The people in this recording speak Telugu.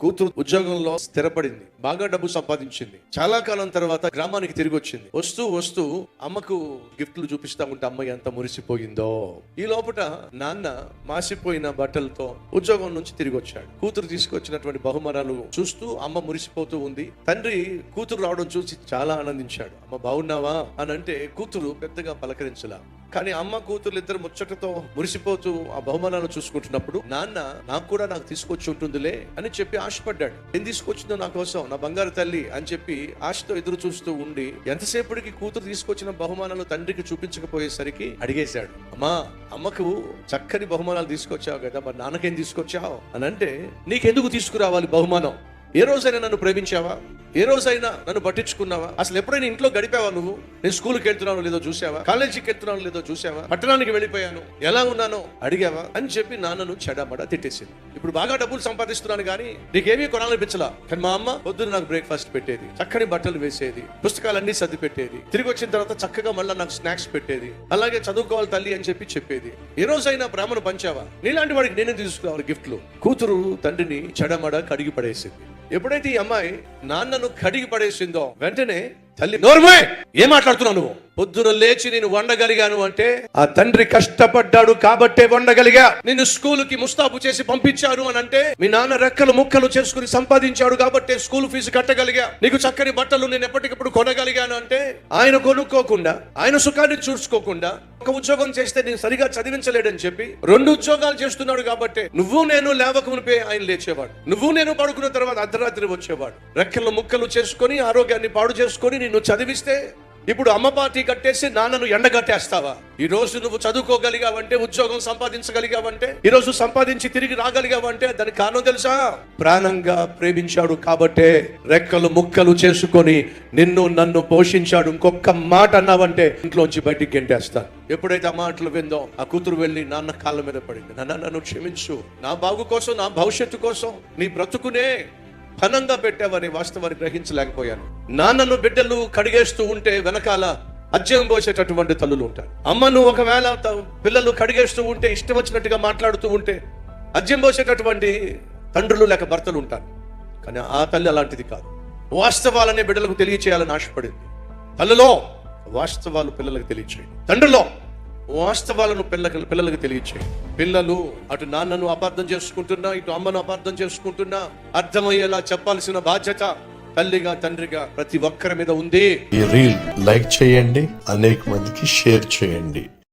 కూతురు ఉద్యోగంలో స్థిరపడింది, బాగా డబ్బు సంపాదించింది. చాలా కాలం తర్వాత గ్రామానికి తిరిగి వచ్చింది. వస్తూ వస్తూ అమ్మకు గిఫ్ట్లు చూపిస్తా ఉంటే అమ్మ ఎంత మురిసిపోయిందో. ఈ లోపల నాన్న మాసిపోయిన బట్టలతో ఉద్యోగం నుంచి తిరిగి వచ్చాడు. కూతురు తీసుకొచ్చినటువంటి బహుమానాలు చూస్తూ అమ్మ మురిసిపోతూ ఉంది. తండ్రి కూతురు రావడం చూసి చాలా ఆనందించాడు. అమ్మ బాగున్నావా అని అంటే కూతురు పెద్దగా పలకరించలా. కానీ అమ్మ కూతురు ఇద్దరు ముచ్చటతో మురిసిపోతూ ఆ బహుమానాలు చూసుకుంటున్నప్పుడు నాన్న నాకు తీసుకొచ్చి ఉంటుందిలే అని చెప్పి ఆశపడ్డాడు. ఏం తీసుకొచ్చిందో నా కోసం, నా బంగారు తల్లి అని చెప్పి ఆశతో ఎదురు చూస్తూ ఉండి ఎంతసేపటికి కూతురు తీసుకొచ్చిన బహుమానాలు తండ్రికి చూపించకపోయేసరికి అడిగేశాడు, అమ్మకు చక్కని బహుమానాలు తీసుకొచ్చావు కదా, మరి నాన్నకేం తీసుకొచ్చావు అని అంటే, నీకెందుకు తీసుకురావాలి బహుమానం? ఏ రోజైనా నన్ను ప్రేమించావా? ఏ రోజైనా నన్ను పట్టించుకున్నావా? అసలు ఎప్పుడైనా ఇంట్లో గడిపావా? నువ్వు నేను స్కూల్కి వెళ్తున్నాను లేదో చూసావా? కాలేజీకి వెళ్తున్నాను లేదో చూసావా? పట్టణానికి వెళ్ళిపోయాను, ఎలా ఉన్నానో అడిగావా అని చెప్పి నాన్నను చెడమడ తిట్టేసింది. ఇప్పుడు బాగా డబ్బులు సంపాదిస్తున్నాను కానీ నీకేమీ కొనాలనిపించలా. కానీ మా అమ్మ పొద్దున్న నాకు బ్రేక్ఫాస్ట్ పెట్టేది, చక్కని బట్టలు వేసేది, పుస్తకాలన్నీ సర్ది పెట్టేది, తిరిగి వచ్చిన తర్వాత చక్కగా మళ్ళీ నాకు స్నాక్స్ పెట్టేది, అలాగే చదువుకోవాలి తల్లి అని చెప్పి చెప్పేది. ఏ రోజైనా ప్రేమను పంచావా? నీలాంటి వాడికి నేనే తీసుకురావాలి గిఫ్ట్లు. కూతురు తండ్రిని చెడమడ కడిగి పడేసింది. ఎప్పుడైతే ఈ అమ్మాయి నాన్నను కడిగి పడేసిందో వెంటనే తల్లి, నోర్మే, ఏం మాట్లాడుతున్నావు నువ్వు? పొద్దున లేచి నేను వండగలిగాను అంటే ఆ తండ్రి కష్టపడ్డాడు కాబట్టే వండగలిగా. నిన్ను స్కూలుకి ముస్తాబు చేసి పంపించారు అని అంటే మీ నాన్న రెక్కలు ముక్కలు చేసుకుని సంపాదించాడు కాబట్టే స్కూల్ ఫీజు కట్టగలిగా. నీకు చక్కని బట్టలు నేను ఎప్పటికప్పుడు కొనగలిగాను అంటే ఆయన కొనుక్కోకుండా, ఆయన సుఖాన్ని చూసుకోకుండా ఒక ఉద్యోగం చేస్తే నేను సరిగా చదివించలేడని చెప్పి 2 ఉద్యోగాలు చేస్తున్నాడు కాబట్టి నువ్వు నేను లేవకమునిపై ఆయన లేచేవాడు, నువ్వు నేను పడుకున్న తర్వాత అర్ధరాత్రి వచ్చేవాడు. రెక్కలు ముక్కలు చేసుకొని ఆరోగ్యాన్ని పాడు చేసుకొని నిన్ను చదివిస్తే ఇప్పుడు అమ్మ పార్టీ కట్టేసి నాన్నను ఎండగట్టేస్తావా? ఈ రోజు నువ్వు చదువుకోగలిగావంటే, ఉద్యోగం సంపాదించగలిగావంటే, ఈ రోజు సంపాదించి తిరిగి రాగలిగావంటే దానికి కారణం తెలుసా? ప్రాణంగా ప్రేమించాడు కాబట్టే రెక్కలు ముక్కలు చేసుకొని నిన్ను నన్ను పోషించాడు. ఇంకొక మాట అన్నావంటే ఇంట్లోంచి బయటికి గెంటేస్తాను. ఎప్పుడైతే ఆ మాటలు విందో ఆ కూతురు వెళ్ళి నాన్న కాళ్ళ మీద పడింది. నన్ను క్షమించు, నా బాగు కోసం, నా భవిష్యత్తు కోసం నీ బ్రతుకునే ఘనంగా పెట్టావని వాస్తవాన్ని గ్రహించలేకపోయాను. నాన్నను బిడ్డలు కడిగేస్తూ ఉంటే వెనకాల అజ్యం పోసేటటువంటి తల్లులు ఉంటారు. అమ్మను ఒకవేళ పిల్లలు కడిగేస్తూ ఉంటే, ఇష్టం వచ్చినట్టుగా మాట్లాడుతూ ఉంటే అజ్యం పోసేటటువంటి తండ్రులు లేక భర్తలు ఉంటారు. కానీ ఆ తల్లి అలాంటిది కాదు. వాస్తవాలనే బిడ్డలకు తెలియచేయాలని ఆశపడింది. తల్లిలో వాస్తవాలు పిల్లలకు తెలియచేయండి, తండ్రిలో వాస్తవాలను పిల్లలకు తెలియచేయండి. పిల్లలు అటు నాన్నను అపార్థం చేసుకుంటున్నా, ఇటు అమ్మను అపార్థం చేసుకుంటున్నా అర్థమయ్యేలా చెప్పాల్సిన బాధ్యత తల్లిగా తండ్రిగా ప్రతి ఒక్కరి మీద ఉంది. ఈ రీల్ లైక్ చేయండి, అనేక మందికి షేర్ చేయండి.